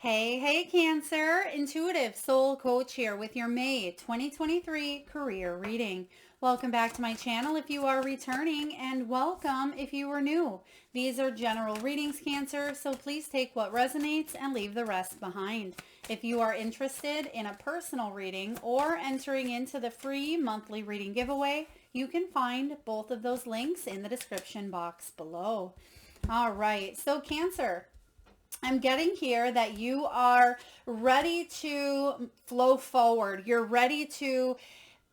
Hey, Cancer. Intuitive Soul Coach here with your May 2023 career reading. Welcome back to my channel if you are returning, and welcome if you are new. These are general readings, Cancer, so please take what resonates and leave the rest behind. If you are interested in a personal reading or entering into the free monthly reading giveaway, you can find both of those links in the description box below. All right, so Cancer, I'm getting here that you are ready to flow forward. You're ready to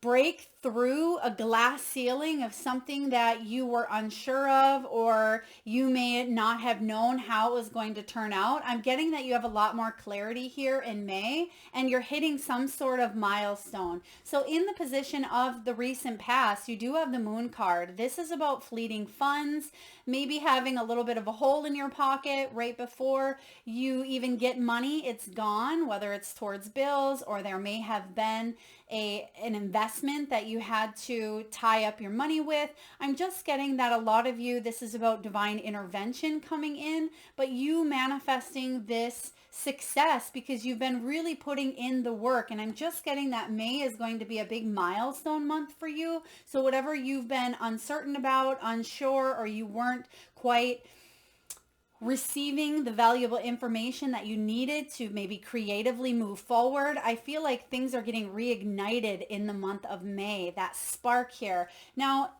break through a glass ceiling of something that you were unsure of, or you may not have known how it was going to turn out. I'm getting that you have a lot more clarity here in May, and you're hitting some sort of milestone. So in the position of the recent past, you do have the Moon card. This is about fleeting funds, maybe having a little bit of a hole in your pocket right before you even get money. It's gone, whether it's towards bills, or there may have been an investment that you had to tie up your money with. I'm just getting that a lot of you, this is about divine intervention coming in, but you manifesting this success because you've been really putting in the work. And I'm just getting that May is going to be a big milestone month for you. So whatever you've been uncertain about, unsure, or you weren't quite receiving the valuable information that you needed to maybe creatively move forward, I feel like things are getting reignited in the month of May, that spark here. Now,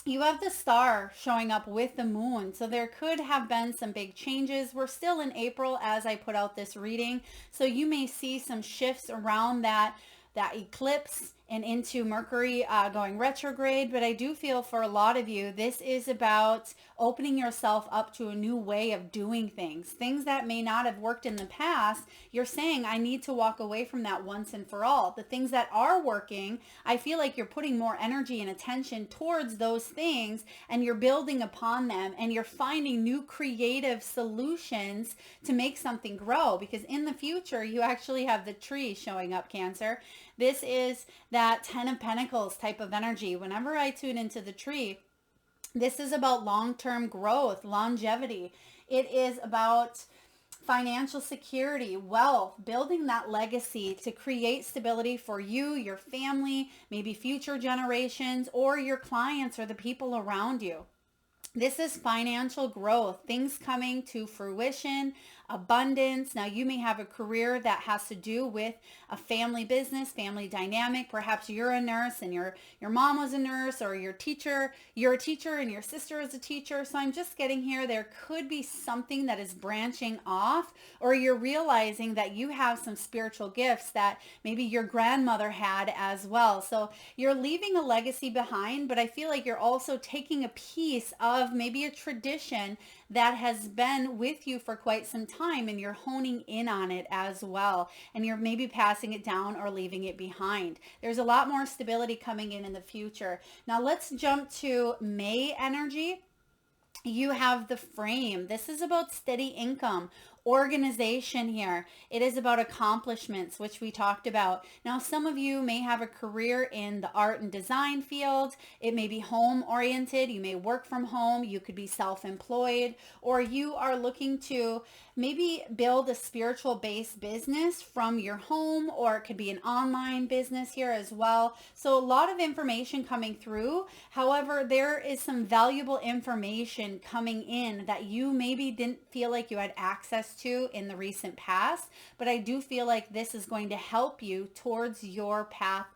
you have the star showing up with the moon, so there could have been some big changes. We're still in April as I put out this reading, so you may see some shifts around that eclipse and into Mercury going retrograde. But I do feel for a lot of you, this is about opening yourself up to a new way of doing things that may not have worked in the past. You're saying, I need to walk away from that once and for all. The things that are working, I feel like you're putting more energy and attention towards those things, and you're building upon them, and you're finding new creative solutions to make something grow, because in the future you actually have the tree showing up, Cancer. This is that 10 of Pentacles type of energy. Whenever I tune into the tree, this is about long-term growth, longevity. It is about financial security, wealth, building that legacy to create stability for you, your family, maybe future generations, or your clients or the people around you. This is financial growth, things coming to fruition, abundance. Now, you may have a career that has to do with a family business, family dynamic. Perhaps you're a nurse and your mom was a nurse, or you're a teacher and your sister is a teacher. So I'm just getting here, there could be something that is branching off, or you're realizing that you have some spiritual gifts that maybe your grandmother had as well. So you're leaving a legacy behind, but I feel like you're also taking a piece of maybe a tradition that has been with you for quite some time, and you're honing in on it as well, and you're maybe passing it down or leaving it behind. There's a lot more stability coming in the future. Now let's jump to May energy. You have the frame. This is about steady income, organization here. It is about accomplishments, which we talked about. Now, some of you may have a career in the art and design field. It may be home oriented. You may work from home. You could be self-employed, or you are looking to maybe build a spiritual based business from your home, or it could be an online business here as well. So a lot of information coming through. However, there is some valuable information coming in that you maybe didn't feel like you had access to in the recent past, but I do feel like this is going to help you towards your path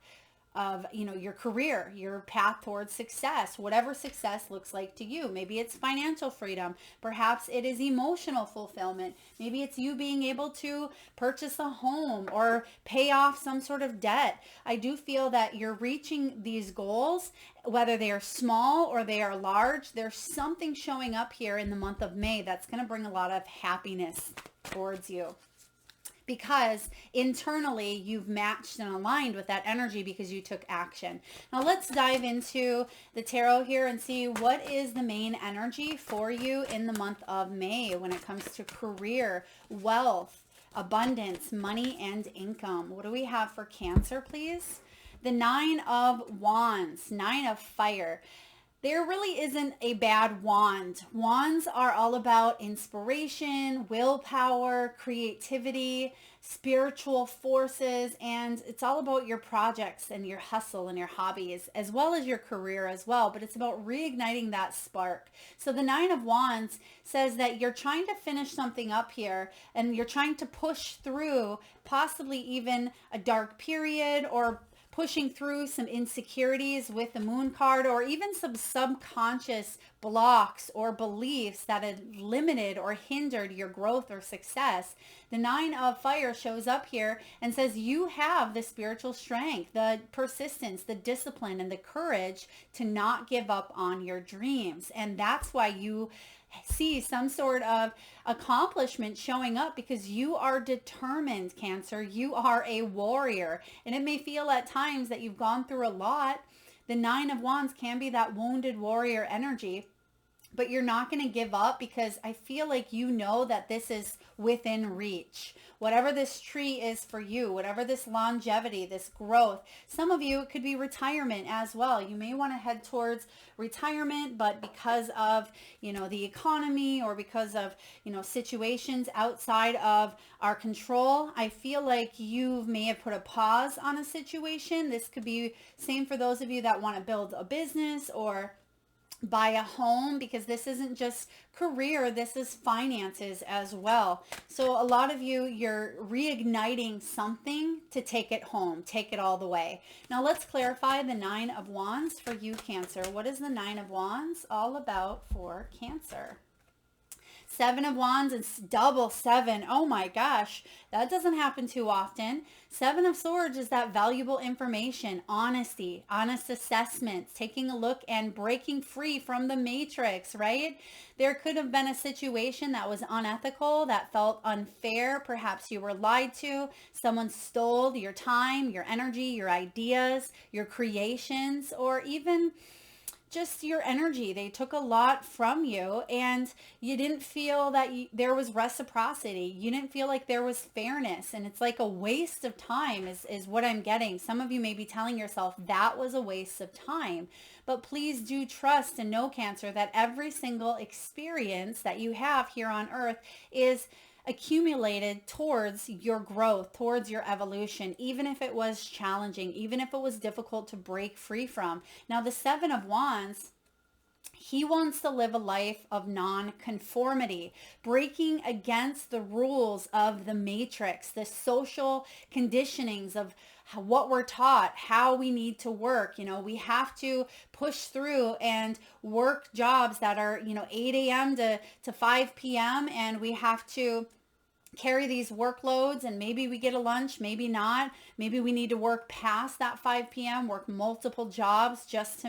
of, your career, your path towards success, whatever success looks like to you. Maybe it's financial freedom. Perhaps it is emotional fulfillment. Maybe it's you being able to purchase a home or pay off some sort of debt. I do feel that you're reaching these goals, whether they are small or they are large. There's something showing up here in the month of May that's going to bring a lot of happiness towards you, because internally you've matched and aligned with that energy because you took action. Now let's dive into the tarot here and see what is the main energy for you in the month of May when it comes to career, wealth, abundance, money, and income. What do we have for Cancer, please? The 9 of Wands, 9 of Fire. There really isn't a bad wand. Wands are all about inspiration, willpower, creativity, spiritual forces, and it's all about your projects and your hustle and your hobbies, as well as your career as well. But it's about reigniting that spark. So the Nine of Wands says that you're trying to finish something up here and you're trying to push through possibly even a dark period, or pushing through some insecurities with the moon card, or even some subconscious blocks or beliefs that had limited or hindered your growth or success. The Nine of Fire shows up here and says you have the spiritual strength, the persistence, the discipline, and the courage to not give up on your dreams. And that's why you see some sort of accomplishment showing up, because you are determined, Cancer. You are a warrior. And it may feel at times that you've gone through a lot. The Nine of Wands can be that wounded warrior energy, but you're not going to give up, because I feel like you know that this is within reach. Whatever this tree is for you, whatever this longevity, this growth, some of you, it could be retirement as well. You may want to head towards retirement, but because of, the economy, or because of, situations outside of our control, I feel like you may have put a pause on a situation. This could be same for those of you that want to build a business or buy a home, because this isn't just career, this is finances as well. So a lot of you, you're reigniting something to take it home, take it all the way. Now let's clarify the Nine of Wands for you, Cancer. What is the Nine of Wands all about for Cancer? Seven of Wands and double seven. Oh my gosh, that doesn't happen too often. Seven of Swords is that valuable information, honesty, honest assessments, taking a look and breaking free from the matrix, right? There could have been a situation that was unethical, that felt unfair. Perhaps you were lied to. Someone stole your time, your energy, your ideas, your creations, or even just your energy. They took a lot from you, and you didn't feel that there was reciprocity. You didn't feel like there was fairness, and it's like a waste of time is what I'm getting. Some of you may be telling yourself that was a waste of time, but please do trust and know, Cancer, that every single experience that you have here on earth is accumulated towards your growth, towards your evolution, even if it was challenging, even if it was difficult to break free from. Now, the Seven of Wands, he wants to live a life of non-conformity, breaking against the rules of the matrix, the social conditionings of what we're taught, how we need to work. We have to push through and work jobs that are, 8 a.m. to 5 p.m. And we have to carry these workloads, and maybe we get a lunch, maybe not. Maybe we need to work past that 5 p.m., work multiple jobs just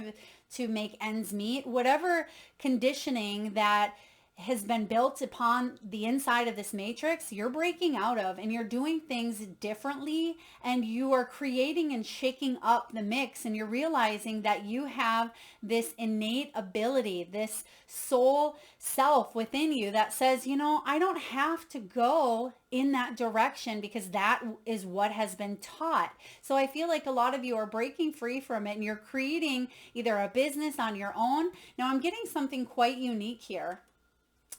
to make ends meet. Whatever conditioning that has been built upon the inside of this matrix, you're breaking out of, and you're doing things differently, and you are creating and shaking up the mix, and you're realizing that you have this innate ability, this soul self within you that says, I don't have to go in that direction, because that is what has been taught. So I feel like a lot of you are breaking free from it, and you're creating either a business on your own. Now I'm getting something quite unique here,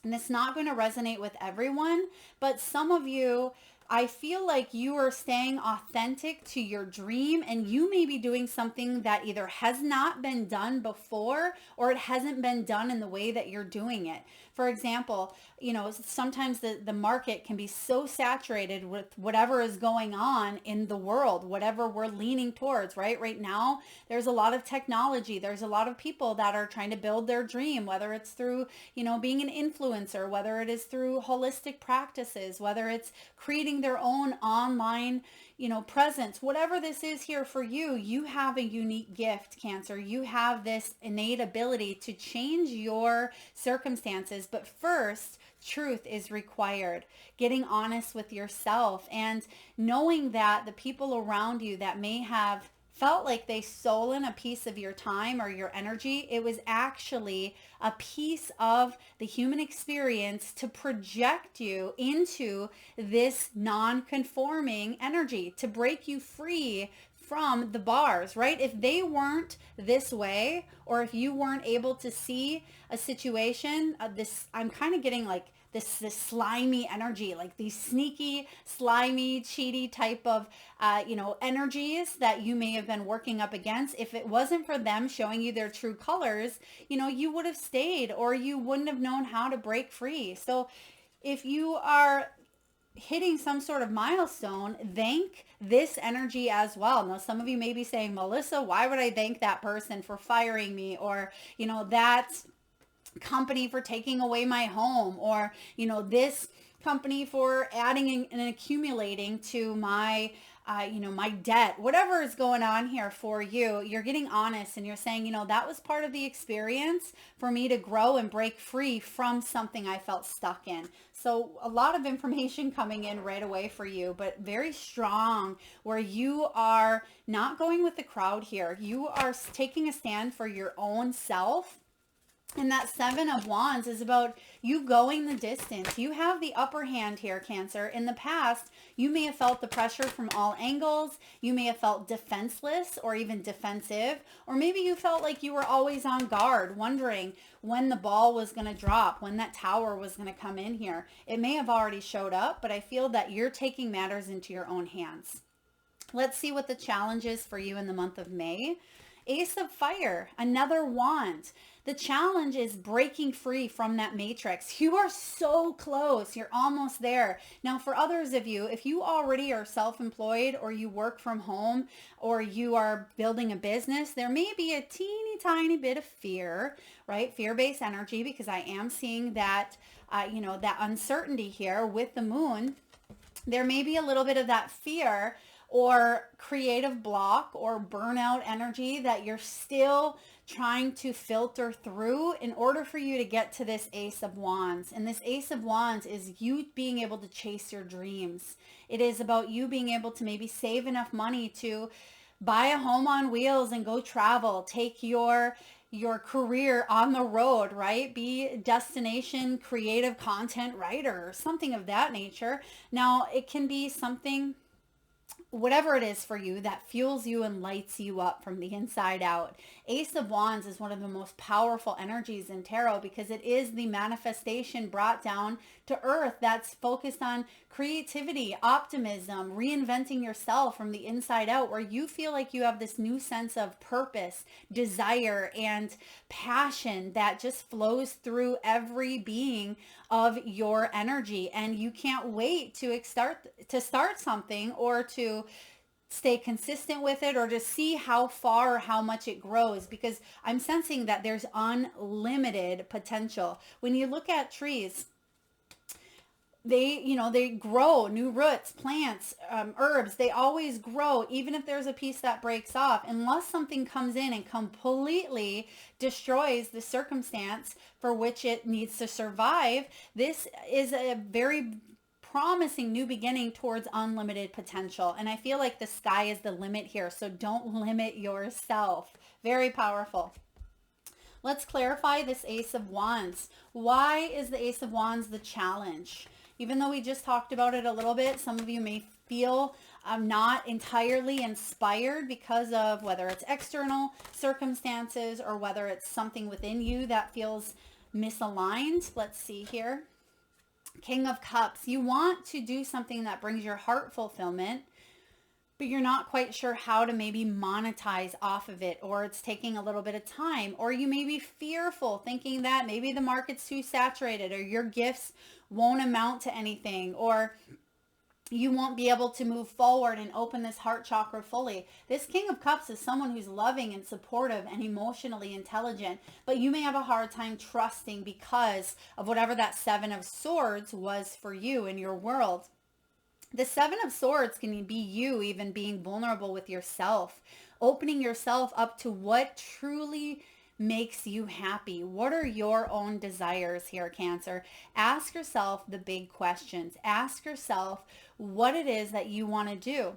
and it's not going to resonate with everyone, but some of you, I feel like you are staying authentic to your dream, and you may be doing something that either has not been done before, or it hasn't been done in the way that you're doing it. For example, sometimes the market can be so saturated with whatever is going on in the world, whatever we're leaning towards, right? Right now, there's a lot of technology. There's a lot of people that are trying to build their dream, whether it's through, being an influencer, whether it is through holistic practices, whether it's creating their own online, presence. Whatever this is here for you, you have a unique gift, Cancer. You have this innate ability to change your circumstances. But first, truth is required. Getting honest with yourself, and knowing that the people around you that may have felt like they stolen a piece of your time or your energy, it was actually a piece of the human experience to project you into this non-conforming energy, to break you free from the bars, right? If they weren't this way, or if you weren't able to see a situation, I'm kind of getting like this slimy energy, like these sneaky, slimy, cheaty type of, energies that you may have been working up against. If it wasn't for them showing you their true colors, you would have stayed, or you wouldn't have known how to break free. So if you are hitting some sort of milestone, thank this energy as well. Now, some of you may be saying, Melissa, why would I thank that person for firing me? Or, that company for taking away my home, or, this company for adding and accumulating to my my debt, whatever is going on here for you. You're getting honest and you're saying, that was part of the experience for me to grow and break free from something I felt stuck in. So a lot of information coming in right away for you, but very strong, where you are not going with the crowd here. You are taking a stand for your own self. And that Seven of Wands is about you going the distance. You have the upper hand here, Cancer. In the past, you may have felt the pressure from all angles. You may have felt defenseless or even defensive. Or maybe you felt like you were always on guard, wondering when the ball was going to drop, when that tower was going to come in here. It may have already showed up, but I feel that you're taking matters into your own hands. Let's see what the challenge is for you in the month of May. Ace of Fire, another wand. The challenge is breaking free from that matrix. You are so close. You're almost there. Now, for others of you, if you already are self-employed, or you work from home, or you are building a business, there may be a teeny tiny bit of fear, right? Fear-based energy, because I am seeing that, that uncertainty here with the moon. There may be a little bit of that fear or creative block or burnout energy that you're still trying to filter through in order for you to get to this Ace of Wands. And this Ace of Wands is you being able to chase your dreams. It is about you being able to maybe save enough money to buy a home on wheels and go travel, take your career on the road, right? Be destination creative content writer or something of that nature. Now, it can be something, whatever it is for you, that fuels you and lights you up from the inside out. Ace of Wands is one of the most powerful energies in tarot, because it is the manifestation brought down to earth that's focused on creativity, optimism, reinventing yourself from the inside out, where you feel like you have this new sense of purpose, desire, and passion that just flows through every being of your energy. And you can't wait to start something, or to stay consistent with it, or to see how far or how much it grows, because I'm sensing that there's unlimited potential. When you look at trees, they grow new roots, plants, herbs. They always grow, even if there's a piece that breaks off, unless something comes in and completely destroys the circumstance for which it needs to survive. This is a very promising new beginning towards unlimited potential. And I feel like the sky is the limit here. So don't limit yourself. Very powerful. Let's clarify this Ace of Wands. Why is the Ace of Wands the challenge? Even though we just talked about it a little bit, some of you may feel not entirely inspired because of whether it's external circumstances or whether it's something within you that feels misaligned. Let's see here. King of Cups. You want to do something that brings your heart fulfillment, but you're not quite sure how to maybe monetize off of it, or it's taking a little bit of time, or you may be fearful, thinking that maybe the market's too saturated, or your gifts won't amount to anything, or you won't be able to move forward and open this heart chakra fully. This King of Cups is someone who's loving and supportive and emotionally intelligent, but you may have a hard time trusting because of whatever that Seven of Swords was for you in your world. The Seven of Swords can be you even being vulnerable with yourself, opening yourself up to what truly makes you happy. What are your own desires here, Cancer? Ask yourself the big questions. Ask yourself what it is that you want to do.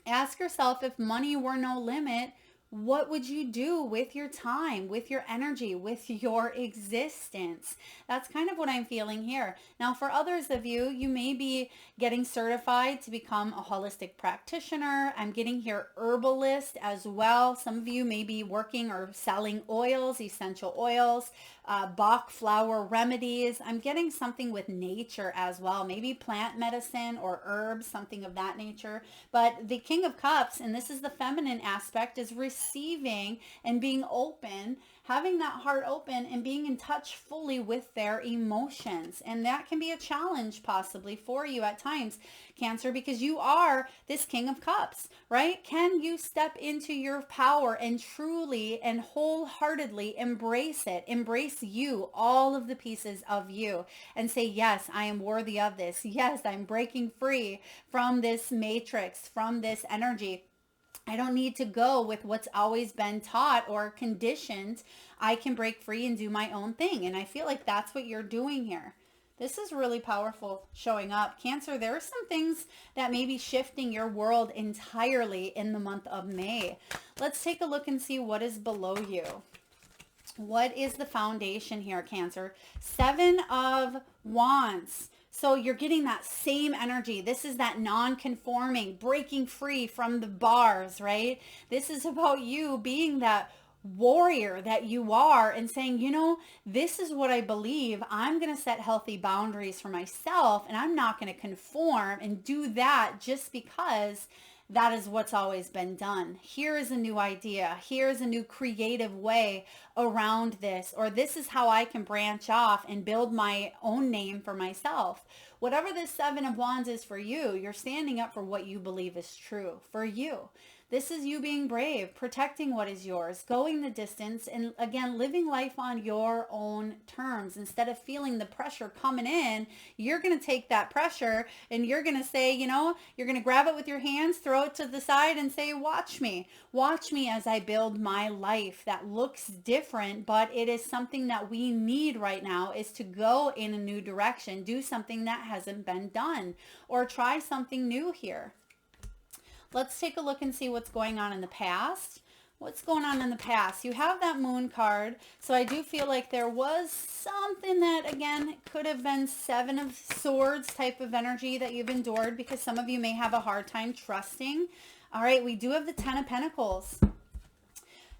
Ask yourself, if money were no limit, What would you do with your time, with your energy, with your existence? That's kind of what I'm feeling here. Now, for others of you, you may be getting certified to become a holistic practitioner. I'm getting here herbalist as well. Some of you may be working or selling oils, essential oils, Bach flower remedies. I'm getting something with nature as well, maybe plant medicine or herbs, something of that nature. But the King of Cups, and this is the feminine aspect, is receiving and being open, having that heart open and being in touch fully with their emotions. And that can be a challenge possibly for you at times, Cancer, because you are this King of Cups, right? Can you step into your power and truly and wholeheartedly embrace it? Embrace you, all of the pieces of you, and say, yes, I am worthy of this. Yes, I'm breaking free from this matrix, from this energy. I don't need to go with what's always been taught or conditioned. I can break free and do my own thing. And I feel like that's what you're doing here. This is really powerful showing up. Cancer, there are some things that may be shifting your world entirely in the month of May. Let's take a look and see what is below you. What is the foundation here, Cancer? 7 of Wands. So you're getting that same energy. This is that non-conforming, breaking free from the bars, right? This is about you being that warrior that you are and saying, you know, this is what I believe. I'm going to set healthy boundaries for myself, and I'm not going to conform and do that just because that is what's always been done. Here is a new idea. Here's a new creative way around this, or this is how I can branch off and build my own name for myself. Whatever this 7 of Wands is for you, you're standing up for what you believe is true for you. This is you being brave, protecting what is yours, going the distance, and again, living life on your own terms. Instead of feeling the pressure coming in, you're going to take that pressure and you're going to say, you know, you're going to grab it with your hands, throw it to the side and say, watch me as I build my life that looks different, but it is something that we need right now, is to go in a new direction, do something that hasn't been done, or try something new here. Let's take a look and see what's going on in the past. What's going on in the past? You have that Moon card. So I do feel like there was something that, again, could have been 7 of Swords type of energy that you've endured, because some of you may have a hard time trusting. All right, we do have the 10 of Pentacles.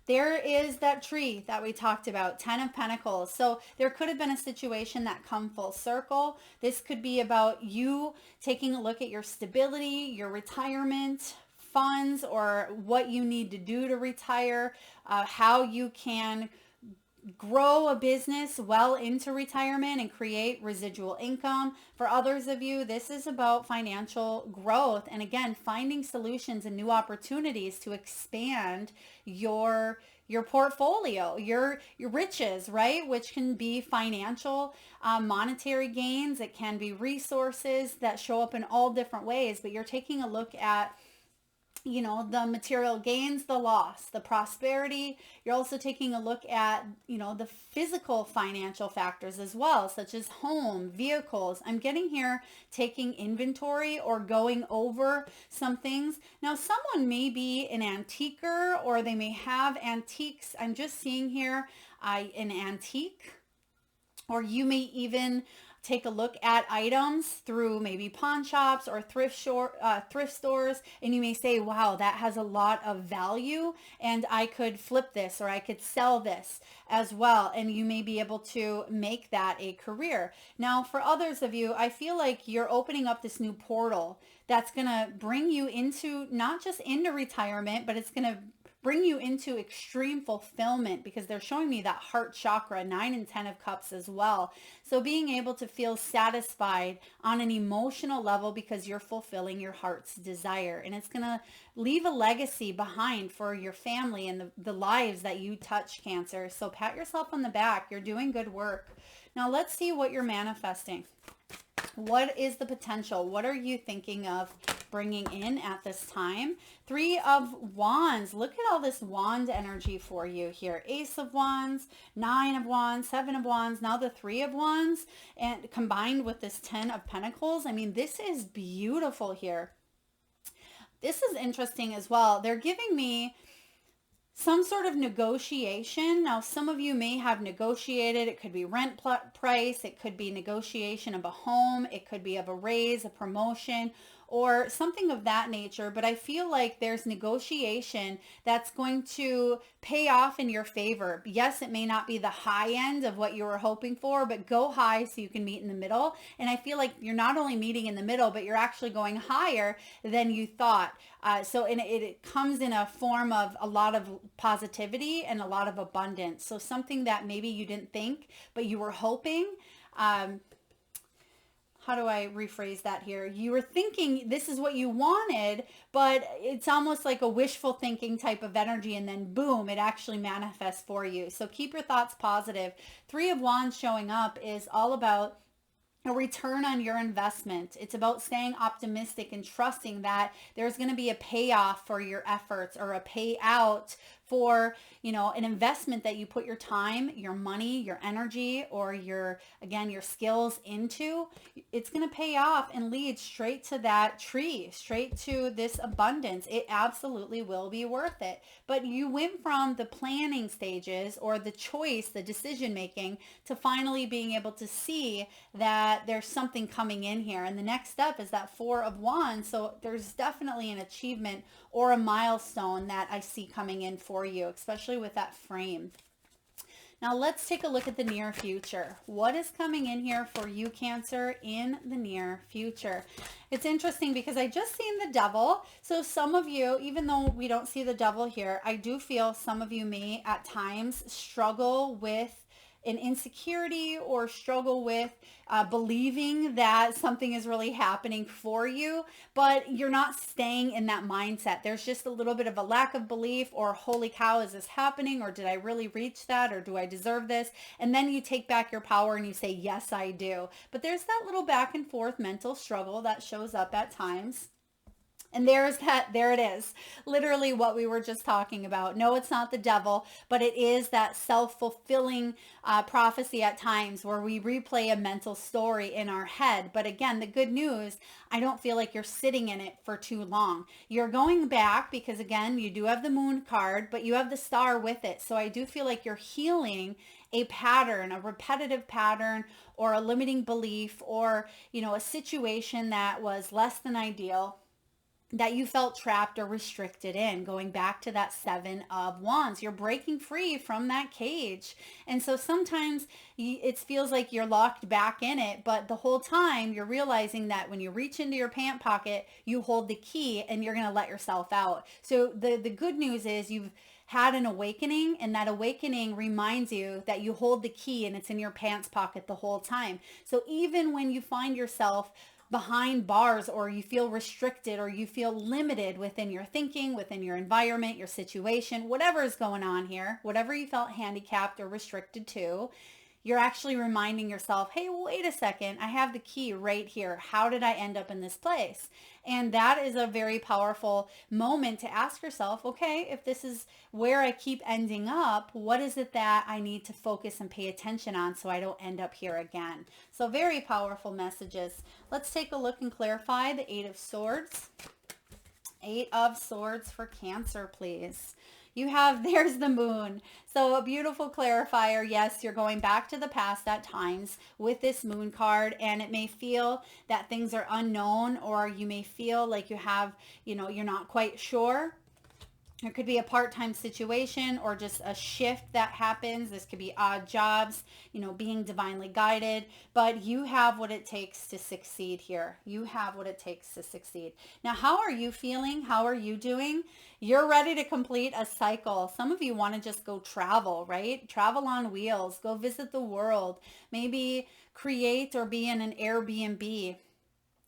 There is that tree that we talked about, 10 of Pentacles. So there could have been a situation that come full circle. This could be about you taking a look at your stability, your retirement funds, or what you need to do to retire, how you can grow a business well into retirement and create residual income. For others of you, this is about financial growth. And again, finding solutions and new opportunities to expand your portfolio, your riches, right? Which can be financial, monetary gains. It can be resources that show up in all different ways, but you're taking a look at, you know, the material gains, the loss, the prosperity. You're also taking a look at, you know, the physical financial factors as well, such as home, vehicles. I'm getting here taking inventory or going over some things. Now, someone may be an antiquer, or they may have antiques. I'm just seeing here an antique, or you may even take a look at items through maybe pawn shops or thrift stores, and you may say, wow, that has a lot of value and I could flip this, or I could sell this as well. And you may be able to make that a career. Now, for others of you, I feel like you're opening up this new portal that's going to bring you into, not just into retirement, but it's going to bring you into extreme fulfillment, because they're showing me that heart chakra, 9 and 10 of Cups as well. So being able to feel satisfied on an emotional level because you're fulfilling your heart's desire. And it's going to leave a legacy behind for your family and the lives that you touch, Cancer. So pat yourself on the back. You're doing good work. Now let's see what you're manifesting. What is the potential? What are you thinking of bringing in at this time? 3 of Wands. Look at all this wand energy for you here. Ace of Wands, 9 of Wands, 7 of Wands, now the 3 of Wands, and combined with this 10 of Pentacles. I mean, this is beautiful here. This is interesting as well. They're giving me some sort of negotiation. Now, some of you may have negotiated. It could be rent price. It could be negotiation of a home. It could be of a raise, a promotion, or something of that nature. But I feel like there's negotiation that's going to pay off in your favor. Yes, it may not be the high end of what you were hoping for, but go high so you can meet in the middle. And I feel like you're not only meeting in the middle, but you're actually going higher than you thought. It comes in a form of a lot of positivity and a lot of abundance. So something that maybe you didn't think, but you were hoping. How do I rephrase that here? You were thinking this is what you wanted, but it's almost like a wishful thinking type of energy, and then boom, it actually manifests for you. So keep your thoughts positive. Three of Wands showing up is all about a return on your investment. It's about staying optimistic and trusting that there's going to be a payoff for your efforts, or a payout for, an investment that you put your time, your money, your energy, or your skills into. It's going to pay off and lead straight to that tree, straight to this abundance. It absolutely will be worth it. But you went from the planning stages, or the choice, the decision making, to finally being able to see that there's something coming in here. And the next step is that Four of Wands. So there's definitely an achievement or a milestone that I see coming in for you, especially with that frame. Now let's take a look at the near future. What is coming in here for you, Cancer, in the near future? It's interesting because I just seen the Devil. So some of you, even though we don't see the Devil here, I do feel some of you may at times struggle with an insecurity, or struggle with believing that something is really happening for you, but you're not staying in that mindset. There's just a little bit of a lack of belief, or holy cow, is this happening? Or did I really reach that? Or do I deserve this? And then you take back your power and you say, yes, I do. But there's that little back and forth mental struggle that shows up at times. And there it is. Literally what we were just talking about. No, it's not the Devil, but it is that self-fulfilling prophecy at times, where we replay a mental story in our head. But again, the good news, I don't feel like you're sitting in it for too long. You're going back because, again, you do have the Moon card, but you have the Star with it. So I do feel like you're healing a pattern, a repetitive pattern, or a limiting belief, or, a situation that was less than ideal, that you felt trapped or restricted in. Going back to that Seven of Wands, you're breaking free from that cage. And so sometimes it feels like you're locked back in it, but the whole time you're realizing that when you reach into your pant pocket, you hold the key and you're going to let yourself out. So the good news is you've had an awakening, and that awakening reminds you that you hold the key and it's in your pants pocket the whole time. So even when you find yourself behind bars, or you feel restricted, or you feel limited within your thinking, within your environment, your situation, whatever is going on here, whatever you felt handicapped or restricted to, you're actually reminding yourself, hey, wait a second, I have the key right here. How did I end up in this place? And that is a very powerful moment to ask yourself, okay, if this is where I keep ending up, what is it that I need to focus and pay attention on so I don't end up here again? So very powerful messages. Let's take a look and clarify the Eight of Swords. Eight of Swords for Cancer, please. You have, there's the Moon. So a beautiful clarifier. Yes, you're going back to the past at times with this Moon card, and it may feel that things are unknown, or you may feel like you have, you're not quite sure. It could be a part-time situation, or just a shift that happens. This could be odd jobs, being divinely guided, but you have what it takes to succeed here. You have what it takes to succeed. Now, how are you feeling? How are you doing? You're ready to complete a cycle. Some of you want to just go travel, right? Travel on wheels, go visit the world, maybe create or be in an Airbnb.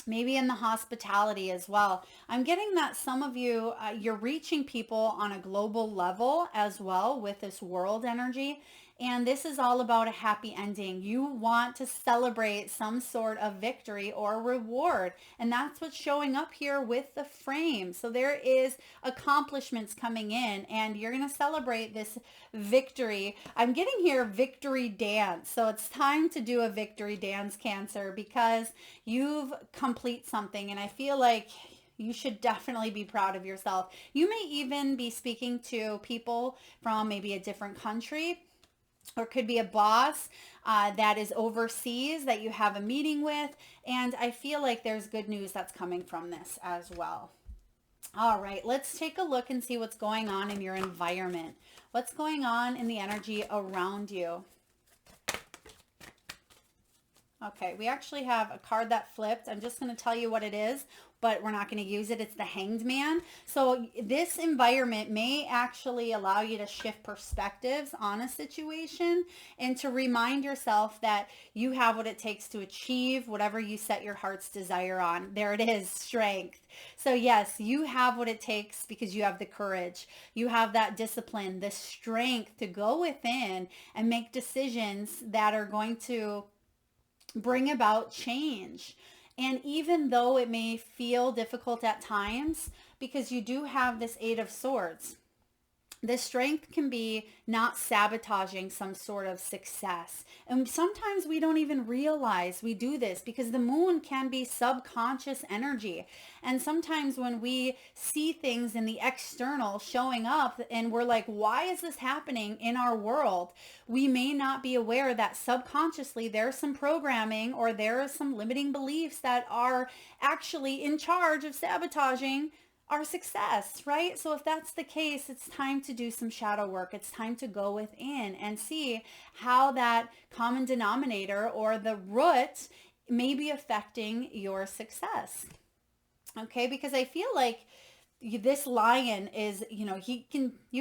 Maybe in the hospitality as well. I'm getting that some of you, you're reaching people on a global level as well with this world energy. And this is all about a happy ending. You want to celebrate some sort of victory or reward. And that's what's showing up here with the frame. So there is accomplishments coming in, and you're going to celebrate this victory. I'm getting here victory dance. So it's time to do a victory dance, Cancer, because you've complete something. And I feel like You should definitely be proud of yourself. You may even be speaking to people from maybe a different country, or could be a boss that is overseas that you have a meeting with. And I feel like there's good news that's coming from this as well. All right, let's take a look and see what's going on in your environment. What's going on in the energy around you? Okay, we actually have a card that flipped. I'm just going to tell you what it is, but we're not going to use it. It's the Hanged Man. So this environment may actually allow you to shift perspectives on a situation and to remind yourself that you have what it takes to achieve whatever you set your heart's desire on. There it is, strength. So yes, you have what it takes because you have the courage. You have that discipline, the strength to go within and make decisions that are going to bring about change. And even though it may feel difficult at times, because you do have this Eight of Swords, the strength can be not sabotaging some sort of success. And sometimes we don't even realize we do this because the moon can be subconscious energy. And sometimes when we see things in the external showing up and we're like, why is this happening in our world? We may not be aware that subconsciously there's some programming or there are some limiting beliefs that are actually in charge of sabotaging our success, right? So if that's the case, it's time to do some shadow work. It's time to go within and see how that common denominator or the root may be affecting your success. Okay, because I feel like this lion is, you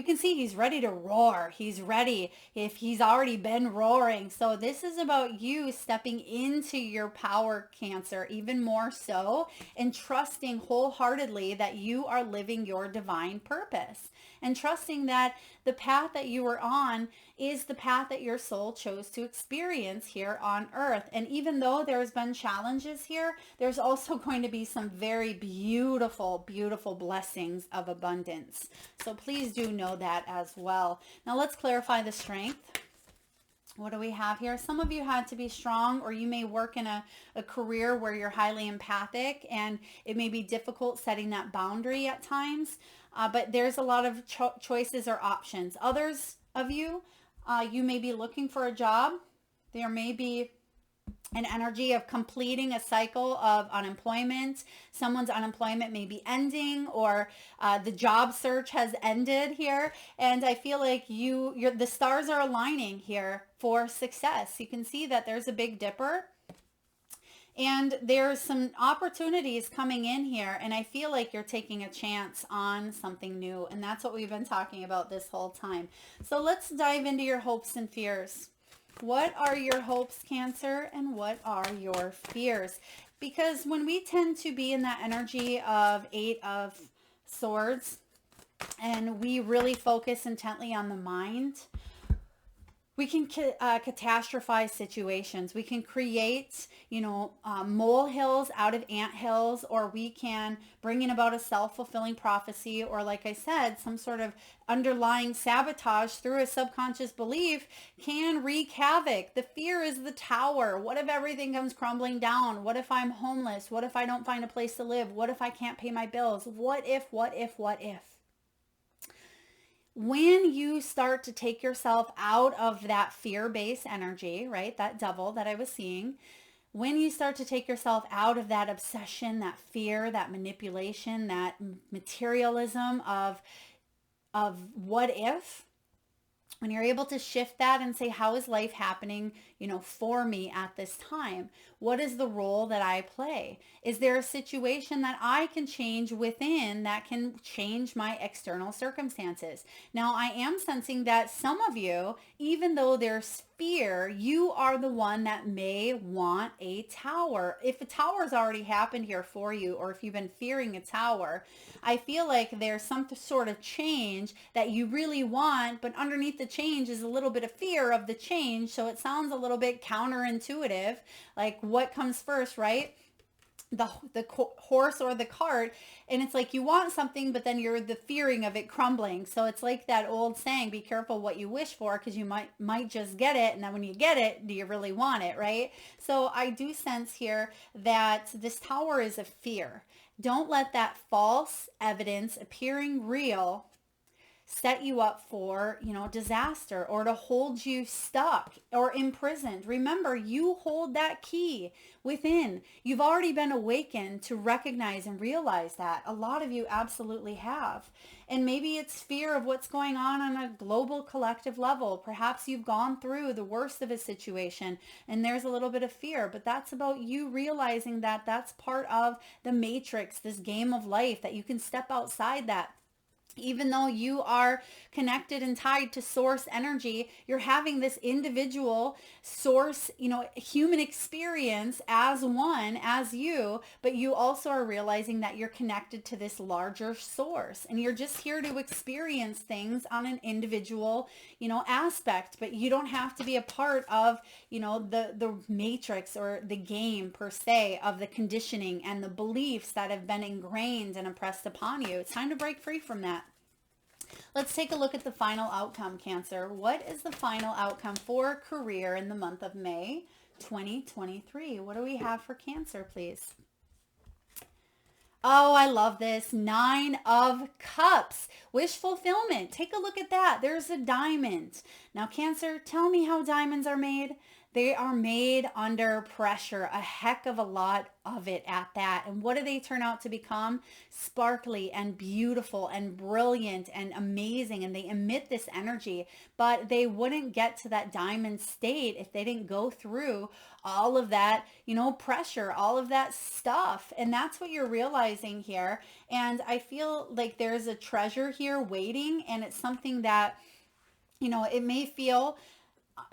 can see he's ready to roar. He's ready if he's already been roaring. So this is about you stepping into your power, Cancer, even more so, and trusting wholeheartedly that you are living your divine purpose, and trusting that the path that you are on is the path that your soul chose to experience here on earth. And even though there's been challenges here, there's also going to be some very beautiful, beautiful blessings of abundance. So please do know that as well. Now let's clarify the strength. What do we have here? Some of you had to be strong, or you may work in a career where you're highly empathic and it may be difficult setting that boundary at times. But there's a lot of choices or options. Others of you, you may be looking for a job. There may be an energy of completing a cycle of unemployment. Someone's unemployment may be ending, or the job search has ended here. And I feel like the stars are aligning here for success. You can see that there's a Big Dipper. And there's some opportunities coming in here, and I feel like you're taking a chance on something new. And that's what we've been talking about this whole time. So let's dive into your hopes and fears. What are your hopes, Cancer, and what are your fears? Because when we tend to be in that energy of Eight of Swords, and we really focus intently on the mind, we can catastrophize situations. We can create, molehills out of anthills, or we can bring in about a self-fulfilling prophecy, or like I said, some sort of underlying sabotage through a subconscious belief can wreak havoc. The fear is the tower. What if everything comes crumbling down? What if I'm homeless? What if I don't find a place to live? What if I can't pay my bills? What if, what if, what if? When you start to take yourself out of that fear-based energy, right, that devil that I was seeing, when you start to take yourself out of that obsession, that fear, that manipulation, that materialism of what if, when you're able to shift that and say, how is life happening, for me at this time? What is the role that I play? Is there a situation that I can change within that can change my external circumstances? Now, I am sensing that some of you, even though there's fear, you are the one that may want a tower. If a tower's already happened here for you, or if you've been fearing a tower, I feel like there's some sort of change that you really want, but underneath the change is a little bit of fear of the change. So it sounds a little bit counterintuitive, like what comes first, right? horse or the cart, and it's like you want something, but then you're the fearing of it crumbling. So it's like that old saying, be careful what you wish for, because you might just get it, and then when you get it, do you really want it, right? So I do sense here that this tower is a fear. Don't let that false evidence appearing real set you up for, disaster, or to hold you stuck or imprisoned. Remember, you hold that key within. You've already been awakened to recognize and realize that. A lot of you absolutely have. And maybe it's fear of what's going on a global collective level. Perhaps you've gone through the worst of a situation and there's a little bit of fear, but that's about you realizing that that's part of the matrix, this game of life, that you can step outside that. Even though you are connected and tied to source energy, you're having this individual source, human experience as one, as you, but you also are realizing that you're connected to this larger source, and you're just here to experience things on an individual, aspect, but you don't have to be a part of, the matrix or the game per se of the conditioning and the beliefs that have been ingrained and impressed upon you. It's time to break free from that. Let's take a look at the final outcome, Cancer. What is the final outcome for career in the month of May 2023? What do we have for Cancer, please? Oh, I love this. 9 of Cups. Wish fulfillment. Take a look at that. There's a diamond. Now, Cancer, tell me how diamonds are made. They are made under pressure, a heck of a lot of it at that. And what do they turn out to become? Sparkly and beautiful and brilliant and amazing. And they emit this energy, but they wouldn't get to that diamond state if they didn't go through all of that, pressure, all of that stuff. And that's what you're realizing here. And I feel like there's a treasure here waiting, and it's something that, it may feel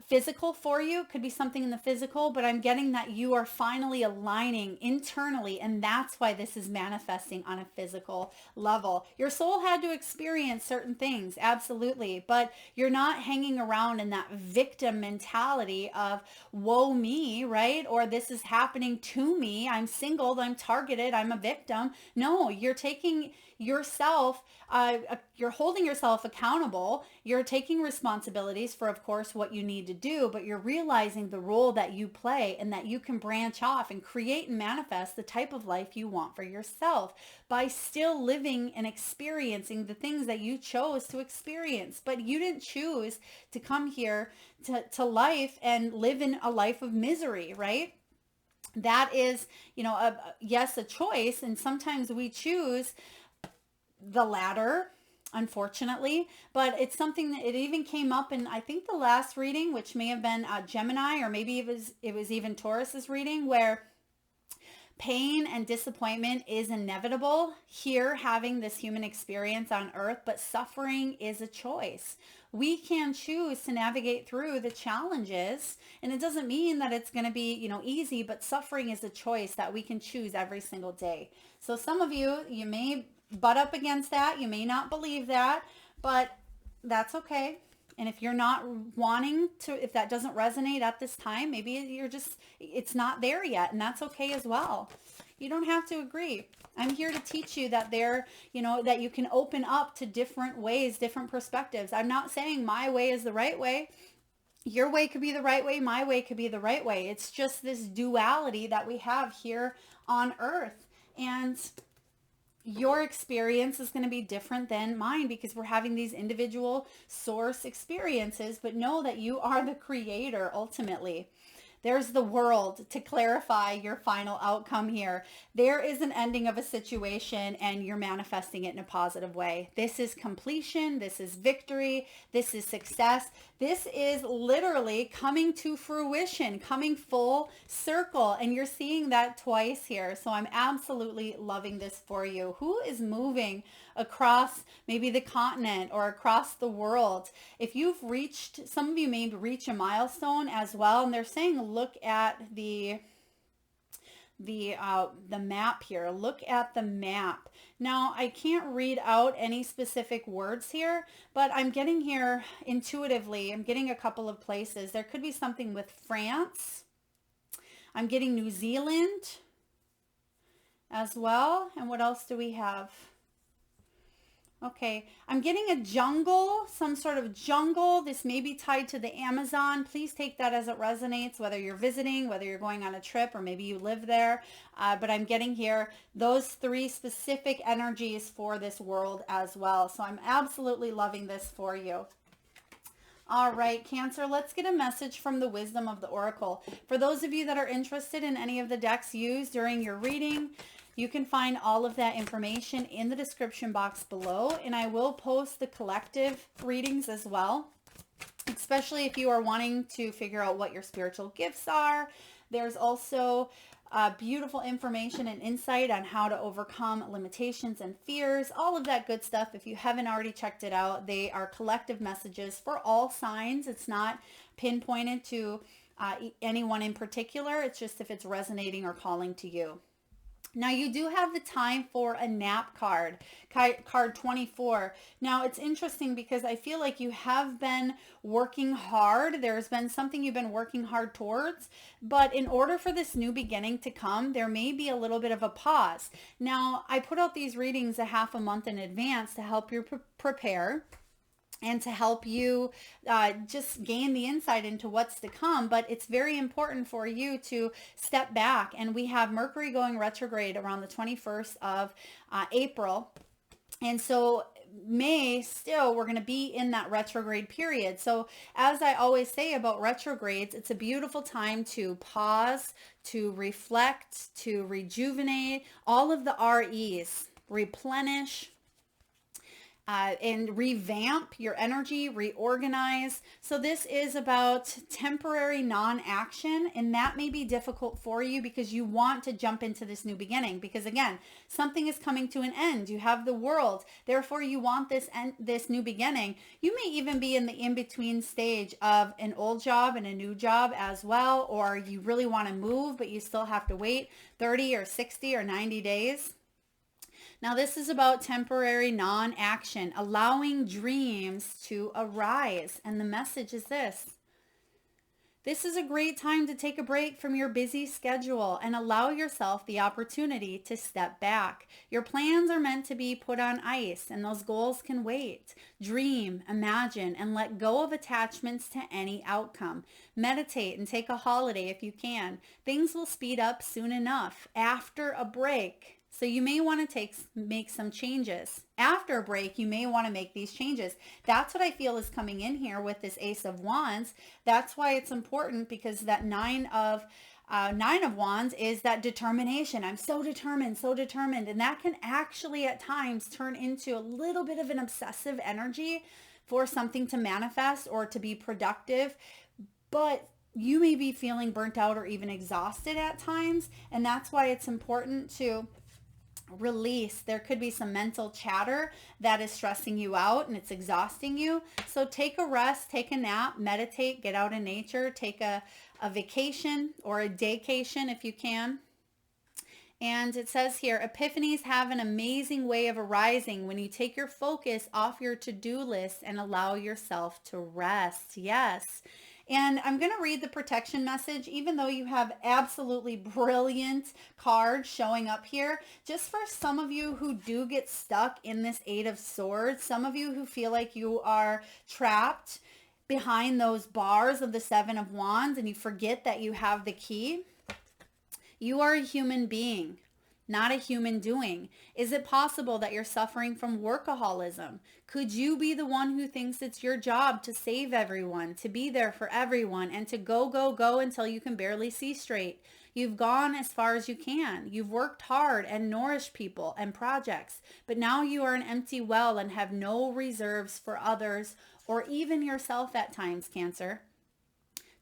physical for you, could be something in the physical, but I'm getting that you are finally aligning internally, and that's why this is manifesting on a physical level. Your soul had to experience certain things, absolutely, but you're not hanging around in that victim mentality of woe me, right? Or this is happening to me, I'm singled, I'm targeted, I'm a victim. No, you're taking yourself, you're holding yourself accountable. You're taking responsibilities for, of course, what you need to do, but you're realizing the role that you play, and that you can branch off and create and manifest the type of life you want for yourself by still living and experiencing the things that you chose to experience. But you didn't choose to come here to life and live in a life of misery, right? That is, yes, a choice. And sometimes we choose the latter, unfortunately, but it's something that it even came up in, I think, the last reading, which may have been Gemini, or maybe it was even Taurus's reading, where pain and disappointment is inevitable here, having this human experience on earth, but suffering is a choice. We can choose to navigate through the challenges, and it doesn't mean that it's going to be, easy, but suffering is a choice that we can choose every single day. So some of you may butt up against that. You may not believe that, but that's okay. And if you're not wanting to, if that doesn't resonate at this time, maybe it's not there yet, and that's okay as well. You don't have to agree. I'm here to teach you that that you can open up to different ways, different perspectives. I'm not saying my way is the right way. Your way could be the right way. My way could be the right way. It's just this duality that we have here on earth. And your experience is going to be different than mine, because we're having these individual source experiences, but know that you are the creator ultimately. There's the world to clarify your final outcome here. There is an ending of a situation, and you're manifesting it in a positive way. This is completion. This is victory. This is success. This is literally coming to fruition, coming full circle. And you're seeing that twice here. So I'm absolutely loving this for you. Who is moving across maybe the continent or across the world? If you've reached, some of you may reach a milestone as well, and they're saying look at the map here. Look at the map. Now, I can't read out any specific words here, but I'm getting here intuitively. I'm getting a couple of places. There could be something with France. I'm getting New Zealand. as well. And what else do we have? Okay, I'm getting a jungle, some sort of jungle. This may be tied to the Amazon. Please take that as it resonates, whether you're visiting, whether you're going on a trip, or maybe you live there. But I'm getting here those three specific energies for this world as well. So I'm absolutely loving this for you. All right, Cancer, let's get a message from the wisdom of the Oracle. For those of you that are interested in any of the decks used during your reading, you can find all of that information in the description box below, and I will post the collective readings as well, especially if you are wanting to figure out what your spiritual gifts are. There's also beautiful information and insight on how to overcome limitations and fears, all of that good stuff. If you haven't already checked it out, they are collective messages for all signs. It's not pinpointed to anyone in particular. It's just if it's resonating or calling to you. Now you do have the time for a nap card, card 24. Now it's interesting because I feel like you have been working hard. There's been something you've been working hard towards, but in order for this new beginning to come, there may be a little bit of a pause. Now I put out these readings a half a month in advance to help you prepare and to help you just gain the insight into what's to come. But it's very important for you to step back. And we have Mercury going retrograde around the 21st of April. And so May still, we're going to be in that retrograde period. So as I always say about retrogrades, it's a beautiful time to pause, to reflect, to rejuvenate, all of the REs, replenish, and revamp your energy, reorganize. So this is about temporary non-action, and that may be difficult for you because you want to jump into this new beginning, because again, something is coming to an end. You have the world, therefore you want this new beginning. You may even be in the in-between stage of an old job and a new job as well, or you really want to move but you still have to wait 30 or 60 or 90 days. Now, this is about temporary non-action, allowing dreams to arise. And the message is this. This is a great time to take a break from your busy schedule and allow yourself the opportunity to step back. Your plans are meant to be put on ice, and those goals can wait. Dream, imagine, and let go of attachments to any outcome. Meditate and take a holiday if you can. Things will speed up soon enough after a break. So you may want to make some changes. After a break, you may want to make these changes. That's what I feel is coming in here with this Ace of Wands. That's why it's important, because that Nine of Wands is that determination. I'm so determined, so determined. And that can actually at times turn into a little bit of an obsessive energy for something to manifest or to be productive. But you may be feeling burnt out or even exhausted at times. And that's why it's important to release. There could be some mental chatter that is stressing you out and it's exhausting you. So take a rest, take a nap, meditate, get out in nature, take a vacation or a daycation if you can. And it says here, epiphanies have an amazing way of arising when you take your focus off your to-do list and allow yourself to rest. Yes. And I'm going to read the protection message, even though you have absolutely brilliant cards showing up here. Just for some of you who do get stuck in this Eight of Swords, some of you who feel like you are trapped behind those bars of the Seven of Wands and you forget that you have the key. You are a human being, not a human doing. Is it possible that you're suffering from workaholism? Could you be the one who thinks it's your job to save everyone, to be there for everyone, and to go, go, go until you can barely see straight? You've gone as far as you can. You've worked hard and nourished people and projects, but now you are an empty well and have no reserves for others or even yourself at times, Cancer.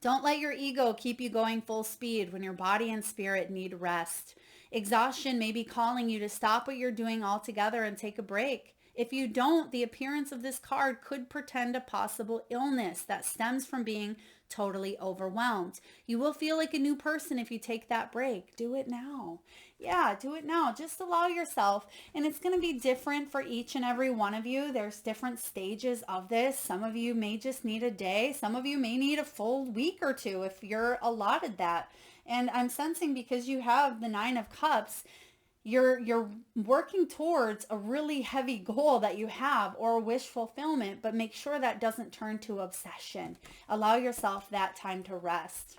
Don't let your ego keep you going full speed when your body and spirit need rest. Exhaustion may be calling you to stop what you're doing altogether and take a break. If you don't, the appearance of this card could portend a possible illness that stems from being totally overwhelmed. You will feel like a new person if you take that break. Do it now. Yeah, do it now. Just allow yourself. And it's going to be different for each and every one of you. There's different stages of this. Some of you may just need a day. Some of you may need a full week or two if you're allotted that. And I'm sensing, because you have the Nine of Cups, you're working towards a really heavy goal that you have or a wish fulfillment, but make sure that doesn't turn to obsession. Allow yourself that time to rest.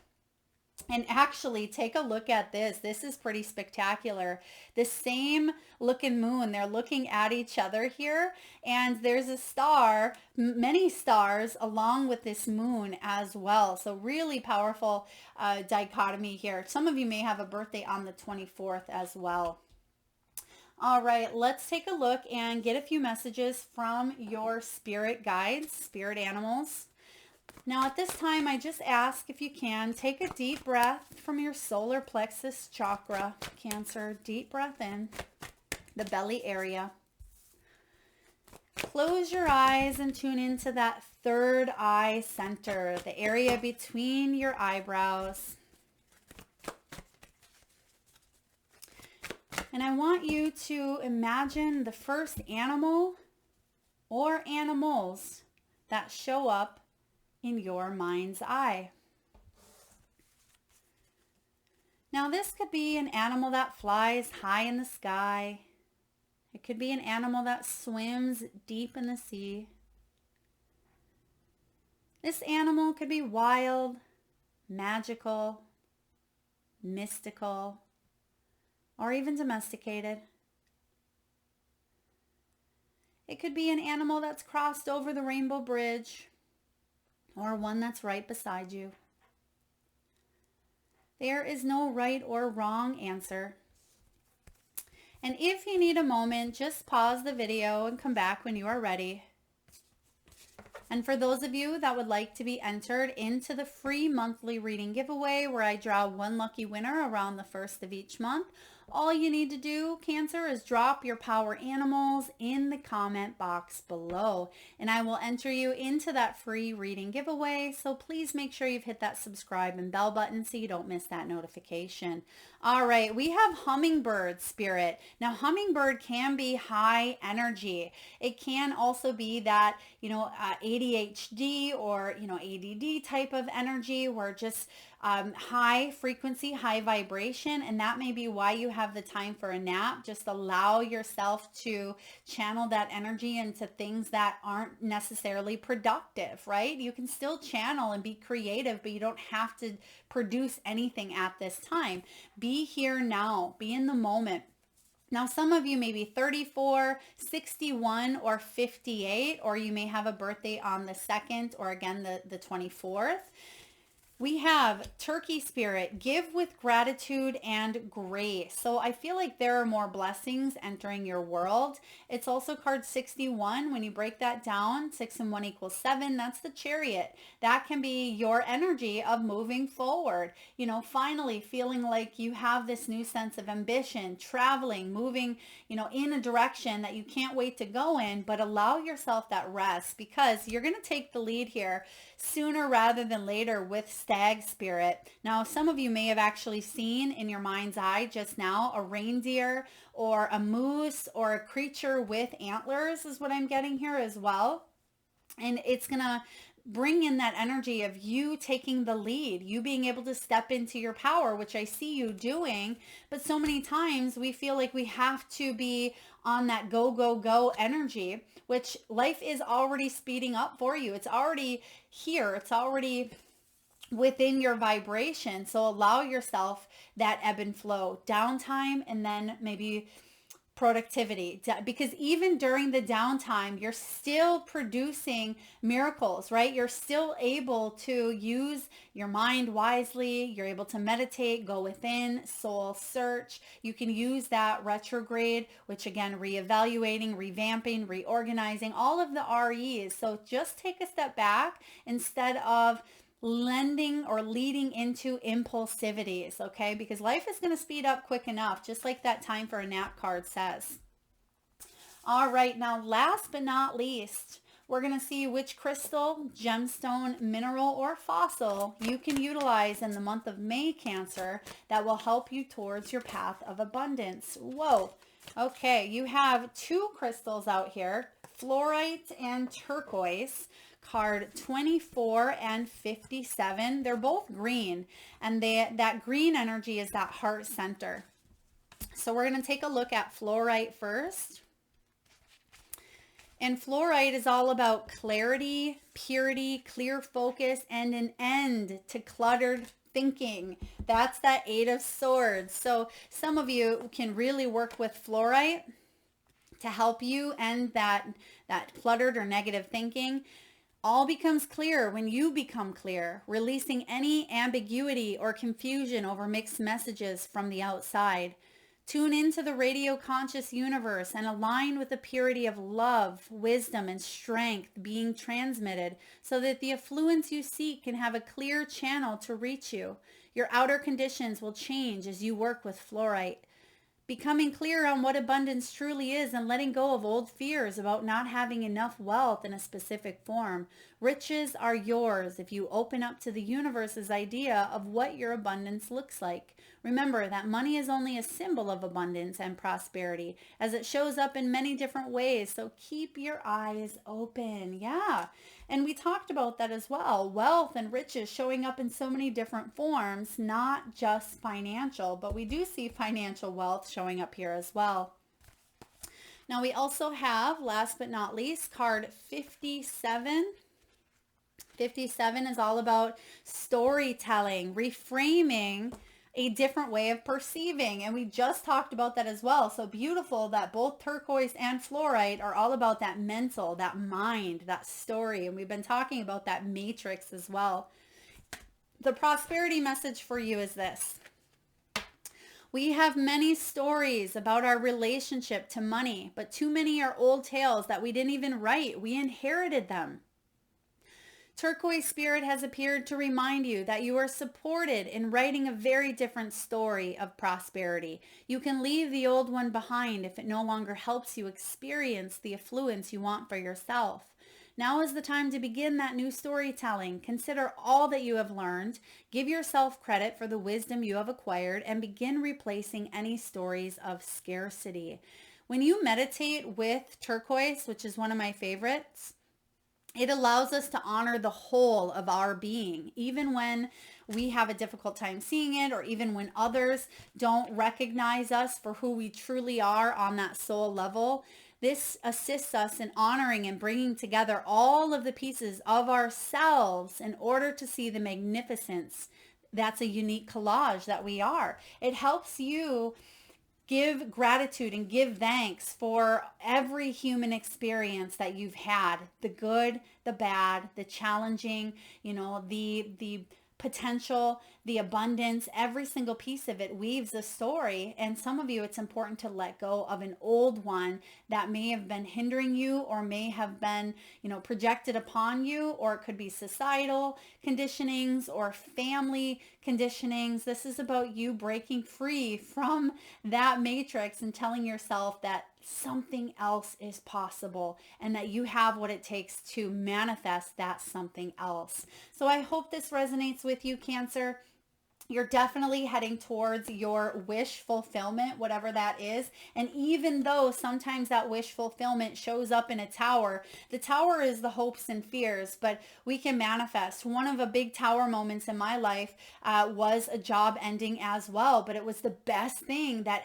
And actually, take a look at this. This is pretty spectacular. The same looking moon, they're looking at each other here, and there's a star, many stars along with this moon as well. So really powerful dichotomy here. Some of you may have a birthday on the 24th as well. All right, let's take a look and get a few messages from your spirit guides, spirit animals. Now at this time, I just ask if you can, take a deep breath from your solar plexus chakra, Cancer. Deep breath in, the belly area. Close your eyes and tune into that third eye center, the area between your eyebrows. And I want you to imagine the first animal or animals that show up in your mind's eye. Now this could be an animal that flies high in the sky. It could be an animal that swims deep in the sea. This animal could be wild, magical, mystical, or even domesticated. It could be an animal that's crossed over the rainbow bridge, or one that's right beside you. There is no right or wrong answer. And if you need a moment, just pause the video and come back when you are ready. And for those of you that would like to be entered into the free monthly reading giveaway where I draw one lucky winner around the first of each month, all you need to do, Cancer, is drop your power animals in the comment box below, and I will enter you into that free reading giveaway. So please make sure you've hit that subscribe and bell button so you don't miss that notification. All right, we have hummingbird spirit. Now, hummingbird can be high energy. It can also be that, ADHD or, ADD type of energy where just high frequency, high vibration, and that may be why you have the time for a nap. Just allow yourself to channel that energy into things that aren't necessarily productive, right? You can still channel and be creative, but you don't have to produce anything at this time. Be here now, be in the moment. Now, some of you may be 34, 61, or 58, or you may have a birthday on the 2nd or again the 24th. We have turkey spirit, give with gratitude and grace. So I feel like there are more blessings entering your world. It's also card 61. When you break that down, 6 and 1 equals 7. That's the chariot. That can be your energy of moving forward. Finally feeling like you have this new sense of ambition, traveling, moving, in a direction that you can't wait to go in, but allow yourself that rest because you're going to take the lead here sooner rather than later with stag spirit. Now, some of you may have actually seen in your mind's eye just now a reindeer or a moose or a creature with antlers is what I'm getting here as well. And it's going to bring in that energy of you taking the lead, you being able to step into your power, which I see you doing. But so many times we feel like we have to be on that go, go, go energy, which life is already speeding up for you. It's already here. It's already within your vibration. So allow yourself that ebb and flow, downtime, and then maybe productivity, because even during the downtime, you're still producing miracles, right? You're still able to use your mind wisely. You're able to meditate, go within, soul search. You can use that retrograde, which again, reevaluating, revamping, reorganizing, all of the REs. So just take a step back instead of lending or leading into impulsivities, okay? Because life is going to speed up quick enough, just like that time for a nap card says. All right, now last but not least, we're going to see which crystal, gemstone, mineral, or fossil you can utilize in the month of May, Cancer, that will help you towards your path of abundance. Whoa. Okay, you have 2 crystals out here, fluorite and turquoise. Card 24 and 57. They're both green, and that green energy is that heart center. So we're going to take a look at fluorite first. And fluorite is all about clarity, purity, clear focus, and an end to cluttered thinking. That's that 8 of Swords. So some of you can really work with fluorite to help you end that cluttered or negative thinking. All becomes clear when you become clear, releasing any ambiguity or confusion over mixed messages from the outside. Tune into the radio conscious universe and align with the purity of love, wisdom, and strength being transmitted so that the affluence you seek can have a clear channel to reach you. Your outer conditions will change as you work with fluorite. Becoming clear on what abundance truly is and letting go of old fears about not having enough wealth in a specific form. Riches are yours if you open up to the universe's idea of what your abundance looks like. Remember that money is only a symbol of abundance and prosperity as it shows up in many different ways. So keep your eyes open. Yeah. And we talked about that as well. Wealth and riches showing up in so many different forms, not just financial, but we do see financial wealth showing up here as well. Now we also have, last but not least, card 57. 57 is all about storytelling, reframing a different way of perceiving. And we just talked about that as well. So beautiful that both turquoise and fluorite are all about that mental, that mind, that story. And we've been talking about that matrix as well. The prosperity message for you is this. We have many stories about our relationship to money, but too many are old tales that we didn't even write. We inherited them. Turquoise spirit has appeared to remind you that you are supported in writing a very different story of prosperity. You can leave the old one behind if it no longer helps you experience the affluence you want for yourself. Now is the time to begin that new storytelling. Consider all that you have learned. Give yourself credit for the wisdom you have acquired and begin replacing any stories of scarcity. When you meditate with turquoise, which is one of my favorites, it allows us to honor the whole of our being, even when we have a difficult time seeing it, or even when others don't recognize us for who we truly are on that soul level. This assists us in honoring and bringing together all of the pieces of ourselves in order to see the magnificence. That's a unique collage that we are. It helps you give gratitude and give thanks for every human experience that you've had, the good, the bad, the challenging, the potential, the abundance. Every single piece of it weaves a story. And some of you, it's important to let go of an old one that may have been hindering you or may have been, projected upon you, or it could be societal conditionings or family conditionings. This is about you breaking free from that matrix and telling yourself that something else is possible and that you have what it takes to manifest that something else. So I hope this resonates with you, Cancer. You're definitely heading towards your wish fulfillment, whatever that is. And even though sometimes that wish fulfillment shows up in a tower, the tower is the hopes and fears, but we can manifest. One of the big tower moments in my life was a job ending as well, but it was the best thing that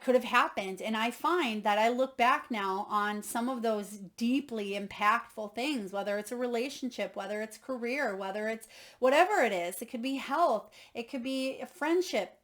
could have happened. And I find that I look back now on some of those deeply impactful things, whether it's a relationship, whether it's career, whether it's whatever it is. It could be health. It could be a friendship,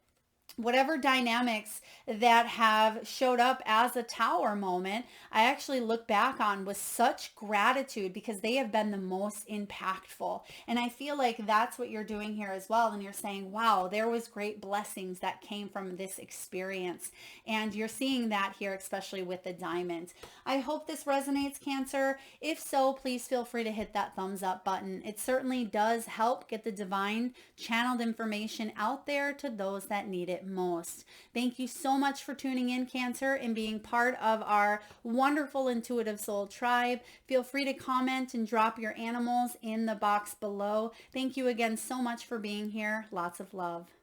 whatever dynamics that have showed up as a tower moment, I actually look back on with such gratitude because they have been the most impactful. And I feel like that's what you're doing here as well. And you're saying, wow, there was great blessings that came from this experience. And you're seeing that here, especially with the diamond. I hope this resonates, Cancer. If so, please feel free to hit that thumbs up button. It certainly does help get the divine channeled information out there to those that need it most. Thank you so much for tuning in, Cancer, and being part of our wonderful intuitive soul tribe. Feel free to comment and drop your animals in the box below. Thank you again so much for being here. Lots of love.